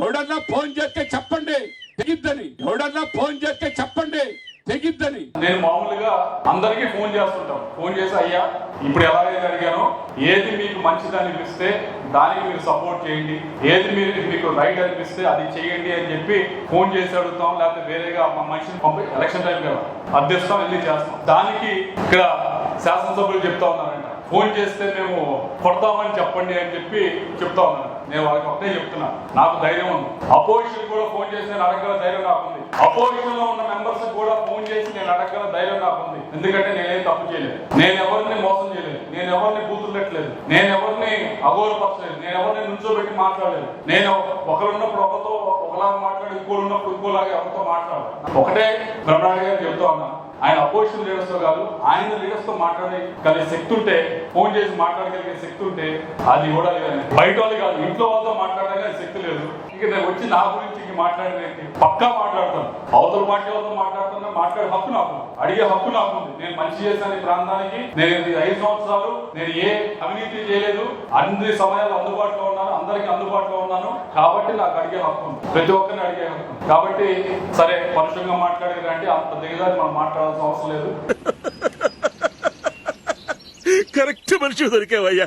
ఎవడన్నా ఫోన్ చేస్తే చెప్పండి తెగిద్దని, ఎవడన్నా ఫోన్ చేస్తే చెప్పండి తెగిద్దని. నేను మామూలుగా అందరికీ ఫోన్ చేస్తుంటాం. ఫోన్ చేసి అయ్యా ఇప్పుడు ఎలాగైతే అడిగానో ఏది మీకు మంచిది అనిపిస్తే దానికి మీరు సపోర్ట్ చేయండి, ఏది మీకు రైట్ అనిపిస్తే అది చేయండి అని చెప్పి ఫోన్ చేసి అడుగుతాం. లేకపోతే వేరేగా మా మనిషిని పంపి ఎలక్షన్ టైం కదా అధ్యక్షం వెళ్ళి చేస్తాం. దానికి ఇక్కడ శాసనసభ్యులు చెప్తా ఉన్నారంట ఫోన్ చేస్తే మేము కొడతామని చెప్పండి అని చెప్పి చెప్తా ఉన్నాను. నేను వాళ్ళకి ఒకటే చెప్తున్నా, నాకు ధైర్యం ఉంది. అపోజిషన్ కూడా ఫోన్ చేసి నేను అడగగల ధైర్యం నాకుంది. అపోజిషన్ లో ఉన్న మెంబర్స్ కూడా ఫోన్ చేసి నేను అడగగల ధైర్యం నాకుంది. ఎందుకంటే నేనేం తప్పు చేయలేదు, నేను ఎవరిని మోసం చేయలేదు, నేను ఎవరిని బూతులు పెట్టలేదు, నేను ఎవరిని అగౌరవపరచలేదు, నేను ఎవరిని నుంచోబెట్టి మాట్లాడలేదు. నేను ఒకరున్నప్పుడు ఒకరితో ఒకలాగా మాట్లాడి ఇంకోరు ఉన్నప్పుడు ఇంకోలాగా ఎవరితో మాట్లాడలేదు. ఒకటే బ్రహ్మనాయుడు గారు చెప్తా ఉన్నాను, ఆయన అపోజిషన్ లీడర్స్ తో కాదు ఆయన లీడర్స్ తో మాట్లాడగలిగే శక్తి ఉంటే, ఫోన్ చేసి మాట్లాడగలిగే శక్తి ఉంటే అది కూడా లేదని. బయట వాళ్ళు కాదు ఇంట్లో వాళ్ళతో మాట్లాడగలిగే శక్తి లేదు. ఇక నేను వచ్చి నా గురించి మాట్లాడేది పక్కా మాట్లాడతాను. అవతల పార్టీ వాళ్ళతో మాట్లాడుతున్నా మాట్లాడే హక్కు నాకు, అడిగే హక్కు నాకు ఉంది. నేను మంచి చేశాను ఈ ప్రాంతానికి. నేను 5 సంవత్సరాలు నేను ఏ అవినీతి చేయలేదు, అన్ని సమయాలు అందుబాటులో ఉన్నాను, అందరికి అందుబాటులో ఉన్నాను. కాబట్టి నాకు అడిగే హక్కు ఉంది, ప్రతి ఒక్కరిని అడిగే హక్కు. కాబట్టి సరే పరుషంగా మాట్లాడేదంటే అంత దిగజారి మనం మాట్లాడాల్సిన అవసరం లేదు. కరెక్ట్ మనిషి దొరికేవయ్యా.